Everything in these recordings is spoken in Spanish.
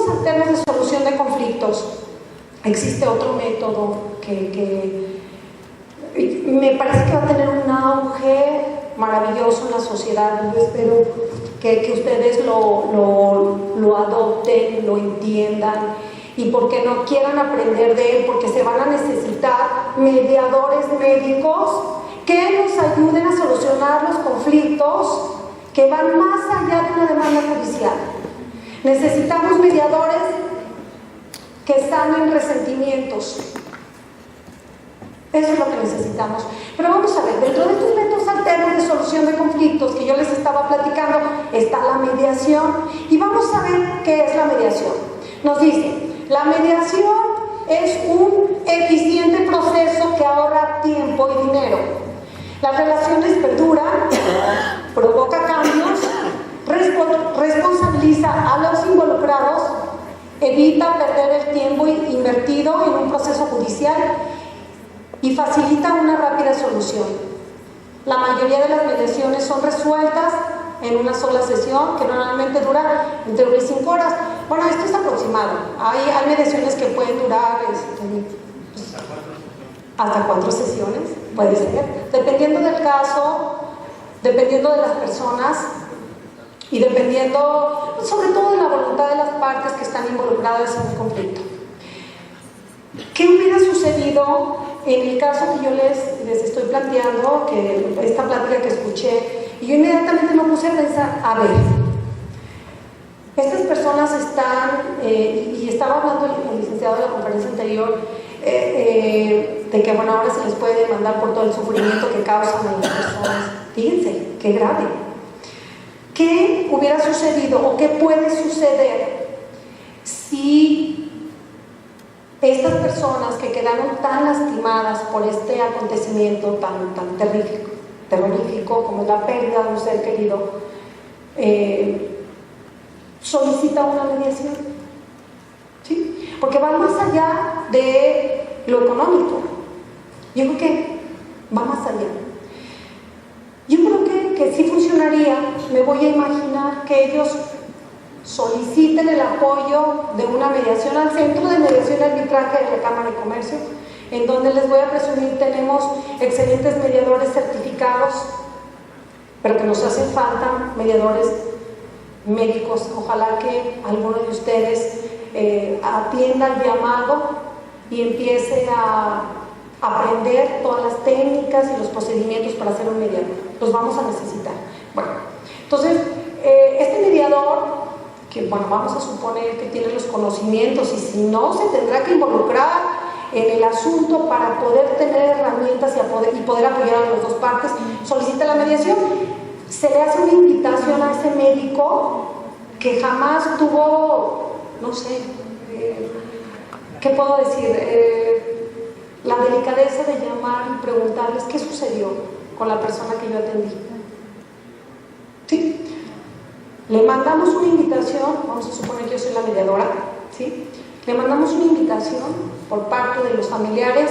métodos alternos de solución de conflictos. Existe otro método que me parece que va a tener un auge maravilloso en la sociedad. Yo espero que ustedes lo adopten, lo entiendan y porque no quieran aprender de él, porque se van a necesitar mediadores médicos que nos ayuden a solucionar los conflictos que van más allá de una demanda judicial. Necesitamos mediadores que sanen resentimientos. Eso es lo que necesitamos. Pero vamos a ver, dentro de estos métodos alternos de solución de conflictos que yo les estaba platicando, está la mediación. Y vamos a ver qué es la mediación. Nos dice, la mediación es un eficiente proceso que ahorra tiempo y dinero. Las relaciones perduran, provoca cambios, responsabiliza a los involucrados, evita perder el tiempo invertido en un proceso judicial y facilita una rápida solución. La mayoría de las mediaciones son resueltas en una sola sesión, que normalmente dura entre 1 y 5 horas. Bueno, esto es aproximado. Hay mediaciones que pueden durar hasta 4 sesiones, puede ser, dependiendo del caso, dependiendo de las personas y dependiendo sobre todo de la voluntad de las partes que están involucradas en un conflicto. ¿Qué hubiera sucedido en el caso que yo les estoy planteando, que esta plática que escuché, y yo inmediatamente me puse a pensar, a ver, estas personas están, y estaba hablando el licenciado de la conferencia anterior, de que bueno, ahora se les puede demandar por todo el sufrimiento que causan a las personas. Fíjense, qué grave. ¿Qué hubiera sucedido o qué puede suceder si estas personas que quedaron tan lastimadas por este acontecimiento tan terrorífico como es la pérdida de un ser querido, solicita una mediación? ¿Sí? Porque va más allá de lo económico. Yo creo que va más allá. Yo creo que sí funcionaría. Me voy a imaginar que ellos soliciten el apoyo de una mediación al Centro de Mediación y Arbitraje de la Cámara de Comercio, en donde les voy a presumir tenemos excelentes mediadores certificados, pero que nos hacen falta mediadores médicos. Ojalá que alguno de ustedes atienda el llamado y empiece a aprender todas las técnicas y los procedimientos para ser un mediador. Los vamos a necesitar. Bueno, entonces, este mediador, que bueno, vamos a suponer que tiene los conocimientos y si no, se tendrá que involucrar en el asunto para poder tener herramientas y poder apoyar a las dos partes, solicita la mediación. Se le hace una invitación a ese médico que jamás tuvo, no sé, ¿qué puedo decir? La delicadeza de llamar y preguntarles qué sucedió con la persona que yo atendí. ¿Sí? Le mandamos una invitación, vamos a suponer que yo soy la mediadora, ¿sí? Le mandamos una invitación por parte de los familiares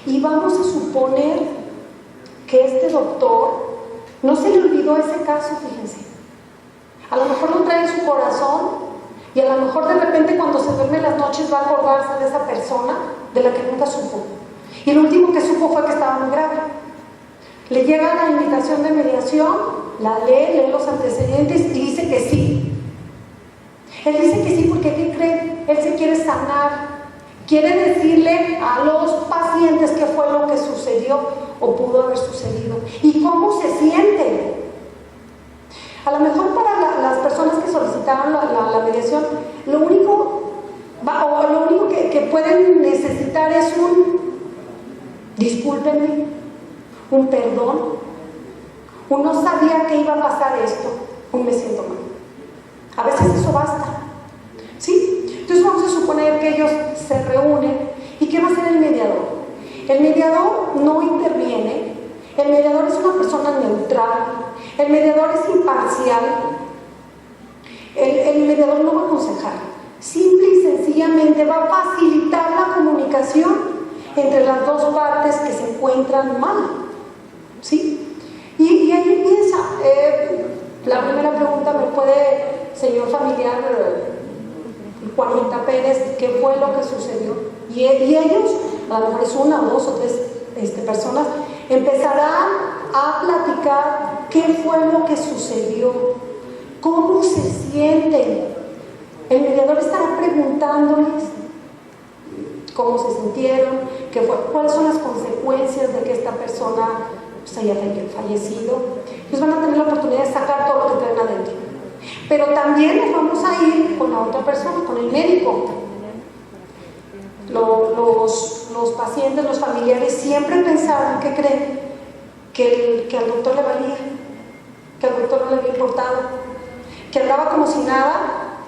y vamos a suponer que este doctor no se le olvidó ese caso, fíjense. A lo mejor lo trae en su corazón y a lo mejor de repente cuando se duerme en las noches va a acordarse de esa persona de la que nunca supo. Y lo último que supo fue que estaba muy grave. Le llega la invitación de mediación, la lee los antecedentes y dice que sí. Él dice que sí porque, ¿qué cree? Él se quiere sanar. Quiere decirle a los pacientes qué fue lo que sucedió o pudo haber sucedido y cómo se siente. A lo mejor para las personas que solicitaron la mediación, lo único que pueden necesitar es un discúlpenme, un perdón, un no sabía que iba a pasar esto, un me siento mal. A veces eso basta, ¿sí? Entonces vamos a suponer que ellos se reúnen. ¿Y qué va a hacer el mediador? El mediador no interviene, el mediador es una persona neutral, el mediador es imparcial, el mediador no va a aconsejar, simple y sencillamente va a facilitar la comunicación entre las dos partes que se encuentran mal, ¿sí? Y ahí empieza. La primera pregunta, ¿me puede, señor familiar, Juanita Pérez, qué fue lo que sucedió. Y ellos, a lo mejor es una o dos o tres personas, empezarán a platicar qué fue lo que sucedió, cómo se sienten. El mediador estará preguntándoles cómo se sintieron, cuáles son las consecuencias de que esta persona pues, haya fallecido. Ellos van a tener la oportunidad de sacar todo lo que traen adentro. Pero también nos vamos a ir con la otra persona, con el médico. Los pacientes, los familiares siempre pensaron, ¿qué creen? Que al doctor le valía, que al doctor no le había importado, que andaba como si nada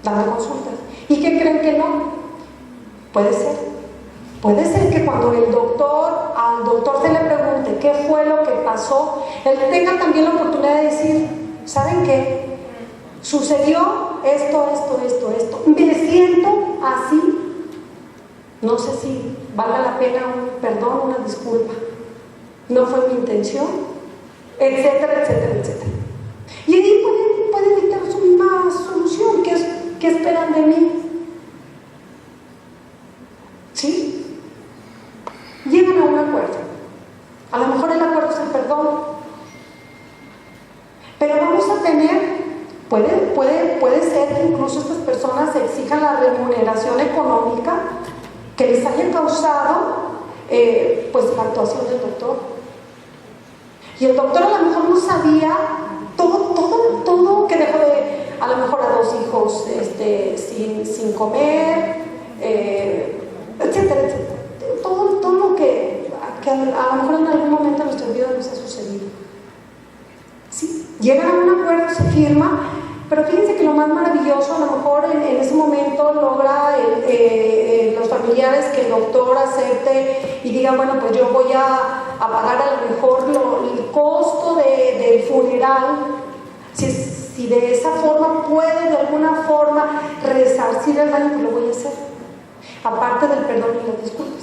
dando consultas. ¿Y qué creen que no? Puede ser que cuando al doctor se le pregunte qué fue lo que pasó, él tenga también la oportunidad de decir, ¿saben qué? Sucedió esto, me siento así, no sé si valga la pena un perdón, una disculpa, no fue mi intención, etcétera. Y ahí pueden dictar una solución. ¿Qué esperan de mí? ¿Sí? Llegan a un acuerdo. A lo mejor el acuerdo es el perdón, pero vamos a tener, puede ser que incluso estas personas exijan la remuneración económica que les haya causado pues la actuación del doctor. Y el doctor a lo mejor no sabía todo, que dejó a lo mejor a 2 hijos sin comer, etcétera. Todo lo que a lo mejor en algún momento en nuestra vida nos ha sucedido. ¿Sí? Llegan a un acuerdo, se firma, pero fíjense que lo más maravilloso, a lo mejor en ese momento logra los familiares que el doctor acepte y diga, bueno, pues yo voy a pagar a lo mejor el costo del funeral, si de esa forma puede de alguna forma resarcir el daño, pues lo voy a hacer, aparte del perdón y las disculpas.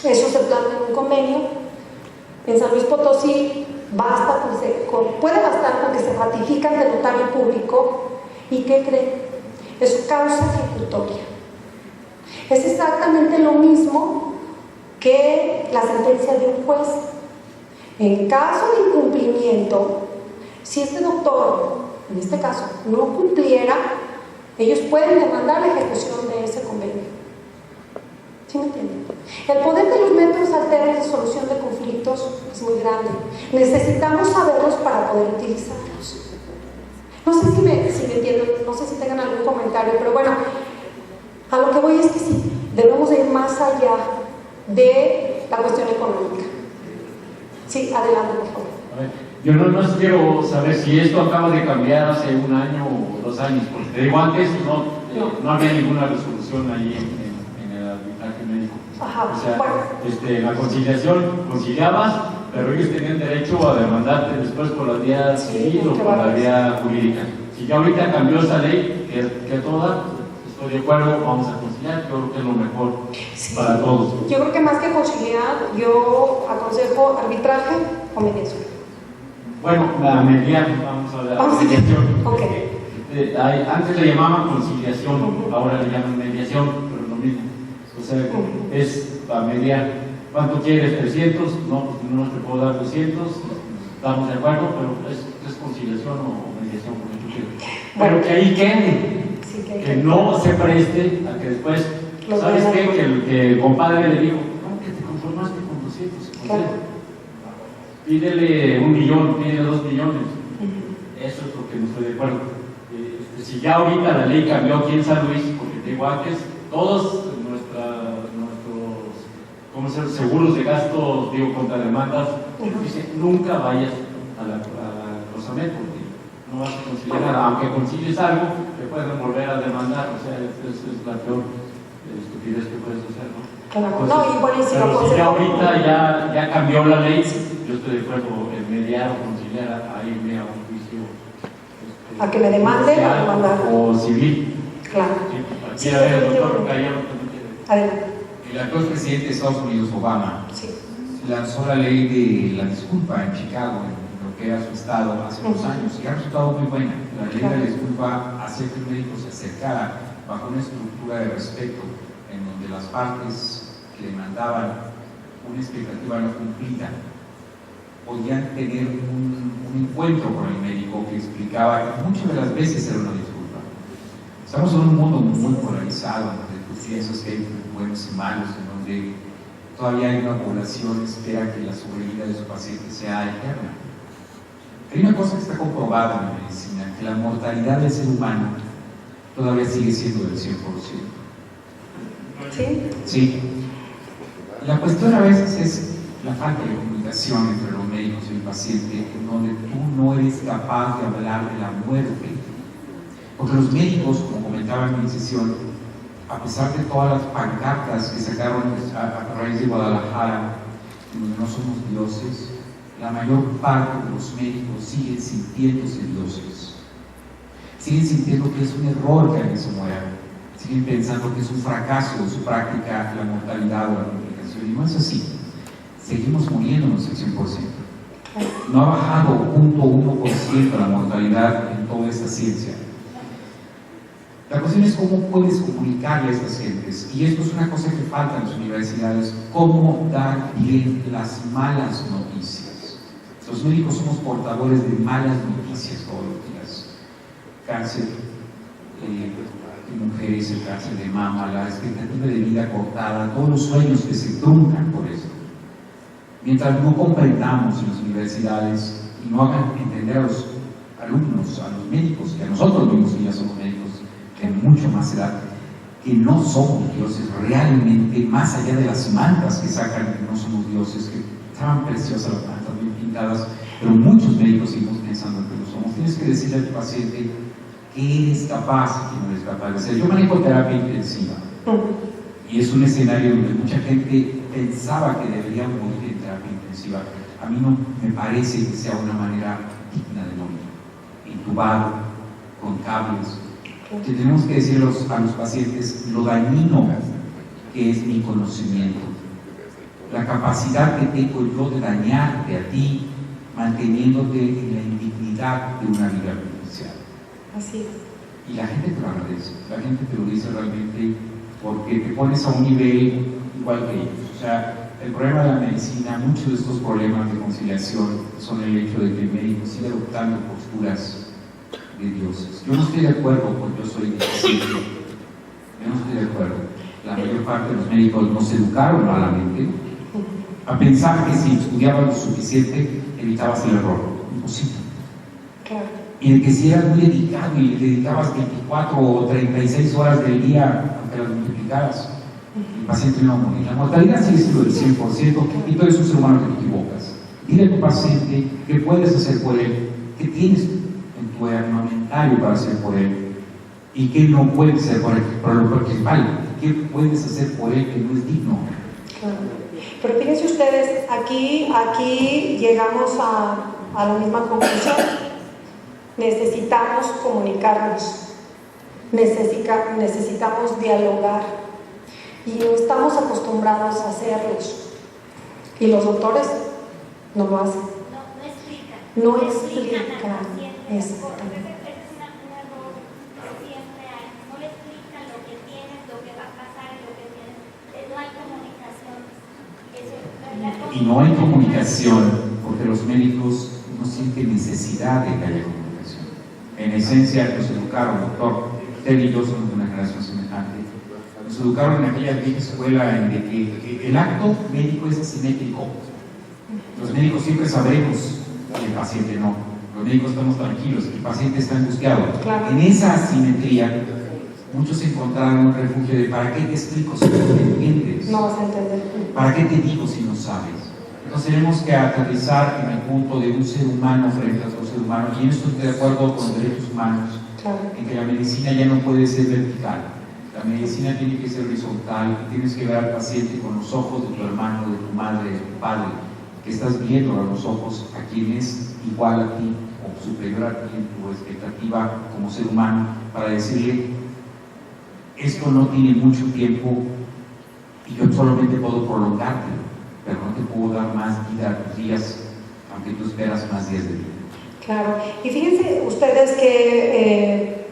Eso se plantea en un convenio. En San Luis Potosí puede bastar con que se ratifica ante el notario público. ¿Y qué creen? Es causa ejecutoria. Es exactamente lo mismo que la sentencia de un juez. En caso de incumplimiento, si este doctor, en este caso, no cumpliera, ellos pueden demandar la ejecución de ese convenio. ¿Sí me entienden? El poder de los métodos alternos de solución de conflictos es muy grande. Necesitamos saberlos para poder utilizarlos. No sé si me entienden, no sé si tengan algún comentario, pero bueno, a lo que voy es que sí, debemos ir más allá de la cuestión económica. Sí, adelante, por favor. A ver, yo no quiero saber si esto acaba de cambiar hace 1 año o 2 años, porque te digo, antes no había ninguna resolución ahí en el arbitraje médico. Ajá, o sea, bueno. la conciliación, conciliabas, pero ellos tenían derecho a demandarte después por la vía civil o por la vía jurídica. Si ya ahorita cambió esa ley, que toda, estoy de acuerdo, vamos a conciliar, yo creo que es lo mejor para todos. Yo creo que más que conciliar, yo aconsejo arbitraje o mediación. Bueno, la mediación, vamos a hablar de mediación. Okay. Antes le llamaban conciliación, ahora le llaman mediación, pero lo mismo. O sea, es para mediar. ¿Cuánto quieres? 300, no, pues no te puedo dar 200, estamos de acuerdo, pero es conciliación o mediación, por ejemplo. Pero que ahí quede, sí, que no se preste a que después, ¿sabes qué? Que el compadre le dijo, no, que te conformaste con 200, claro. Pídele 1 millón, pídele 2 millones. Eso es lo que no estoy de acuerdo. Si ya ahorita la ley cambió aquí en San Luis, porque te digo antes, todos nuestros seguros de gastos, contra demandas, dicen nunca vayas a la COSAMED porque no vas a conciliar nada, aunque concilies algo, te pueden volver a demandar, o sea, es la peor estupidez que puedes hacer, ¿no? Claro, Entonces, no, y buenísimo. pero si ya ahorita ya cambió la ley, yo estoy de acuerdo en mediar o conciliar a irme a un juicio a que me demanden o demandar o civil. Claro. Sí, a ver, doctor Cayano. Adelante. El actual presidente de Estados Unidos, Obama, lanzó la ley de la disculpa en Chicago, en lo que era su estado hace 2 años, y ha resultado muy buena. La ley de la disculpa hacía que el médico se acercara bajo una estructura de respeto en donde las partes que demandaban una expectativa no cumplida podían tener un encuentro con el médico que explicaba, y muchas de las veces era una disculpa. Estamos en un mundo muy polarizado, donde tú piensas que hay buenos y malos, en donde todavía hay una población que espera que la sobrevida de su paciente sea eterna. Hay una cosa que está comprobada en la medicina, que la mortalidad del ser humano todavía sigue siendo del 100%. ¿Sí? Sí. La cuestión a veces es la falta de comunicación entre los médicos y el paciente, en donde tú no eres capaz de hablar de la muerte. Porque los médicos, como comentaba en mi sesión, a pesar de todas las pancartas que sacaron a raíz de Guadalajara, donde no somos dioses, la mayor parte de los médicos siguen sintiéndose dioses. Siguen sintiendo que es un error que alguien se muera. Siguen pensando que es un fracaso de su práctica la mortalidad o la complicación. Y no es así. Seguimos muriéndonos el 100%. No ha bajado 0.1% la mortalidad en toda esta ciencia. La cuestión es cómo puedes comunicarle a estas gentes, y esto es una cosa que falta en las universidades, cómo dar bien las malas noticias. Los médicos somos portadores de malas noticias todos los días. Cáncer de mujeres, el cáncer de mama, la expectativa de vida cortada, todos los sueños que se truncan por esto. Mientras no comprendamos en las universidades y no hagan entender a los alumnos, a los médicos, y a nosotros mismos que ya somos médicos de mucho más edad, que no somos dioses realmente, más allá de las mantas que sacan que no somos dioses, que estaban preciosas las mantas, bien pintadas, pero muchos médicos seguimos pensando que lo somos. Tienes que decirle a tu paciente que eres capaz y que no eres capaz de hacer. Yo manejo terapia intensiva y es un escenario donde mucha gente pensaba que debería morir en terapia intensiva. A mí no me parece que sea una manera digna de morir, intubado, con cables. Que tenemos que decir a los pacientes lo dañino que es mi conocimiento, la capacidad que tengo yo de dañarte a ti, manteniéndote en la indignidad de una vida artificial. Así es. Y la gente te lo agradece, la gente te lo dice realmente porque te pones a un nivel igual que ellos. O sea, el problema de la medicina, muchos de estos problemas de conciliación son el hecho de que el médico sigue adoptando posturas de dioses. Yo no estoy de acuerdo con yo soy paciente. Yo no estoy de acuerdo. La mayor parte de los médicos nos educaron malamente a pensar que si estudiabas lo suficiente evitabas el error. Imposible. Claro. Y el que si eras muy dedicado y le dedicabas 24 o 36 horas del día, aunque las multiplicaras, el paciente no va a morir. La mortalidad sigue siendo del 100% y tú eres un ser humano que te equivocas. Dile a tu paciente qué puedes hacer por él, qué tienes en tu armamentario para hacer por él y qué no puedes hacer por él, pero lo principal, qué puedes hacer por él que no es digno. Claro. Pero fíjense ustedes, aquí llegamos a la misma conclusión. Necesitamos comunicarnos, necesitamos dialogar y no estamos acostumbrados a hacerlos. Y los doctores no lo hacen. No explican. Exactamente. Es un error que siempre hay. No le explican lo que tienes, lo que va a pasar y lo que tienes. No hay comunicación. Y no hay comunicación porque los médicos no sienten necesidad de que haya comunicación. En esencia, nos educaron, doctor, usted y yo somos de una generación semejante. Nos educaron en aquella vieja escuela en de que el acto médico es asimétrico. Los médicos siempre sabremos y el paciente no. Los médicos estamos tranquilos, el paciente está angustiado. Claro. En esa asimetría, muchos encontraron un refugio de ¿para qué te explico si no me entiendes? No vas a entender. ¿Para qué te digo si no sabes? Entonces tenemos que aterrizar en el punto de un ser humano frente a otro ser humano, y en esto estoy de acuerdo con los derechos humanos, Claro. en que la medicina ya no puede ser vertical. La medicina tiene que ser horizontal, y tienes que ver al paciente con los ojos de tu hermano, de tu madre, de tu padre, que estás viendo a los ojos a quien es igual a ti o superior a ti en tu expectativa como ser humano, para decirle, esto no tiene mucho tiempo y yo solamente puedo prolongarte, pero no te puedo dar más vida a tus días, aunque tú esperas más días de vida. Claro. Y fíjense ustedes que,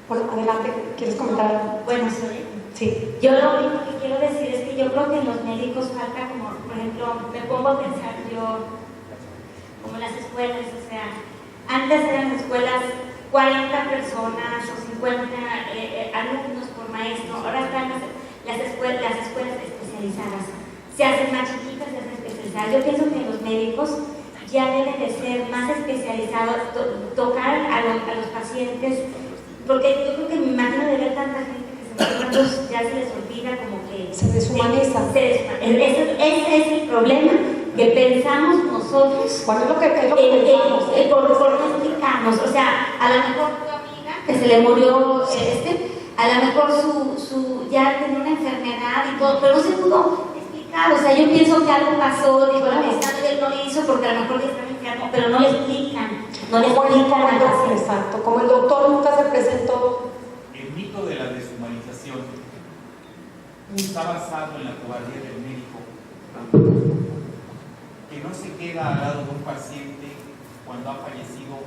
bueno, adelante, ¿quieres comentar? Bueno, soy. Sí. Yo lo único que quiero decir es que yo creo que en los médicos falta como, por ejemplo, me pongo a pensar yo, como las escuelas, o sea, antes eran escuelas 40 personas o 50 alumnos por maestro, ahora están las escuelas especializadas, se hacen más chiquitas, se hacen especializadas. Yo pienso que los médicos ya deben de ser más especializados, tocar a los pacientes, porque yo creo que me imagino de ver tanta gente ya se les olvida, como que se deshumaniza. Ese es el problema que pensamos nosotros. ¿Cuál es lo que pensamos? Por no explicarnos. O sea, a lo mejor tu amiga que se le murió a lo mejor su ya tenía una enfermedad y todo, pero no se pudo explicar. O sea, yo pienso que algo pasó, digo, la medicina no le hizo porque a lo mejor ya estaba enfermo, pero no le explican. No le explican al paciente. Exacto, como el doctor nunca se presentó. El mito de la deshumanización está basado en la cobardía del médico, que no se queda al lado de un paciente cuando ha fallecido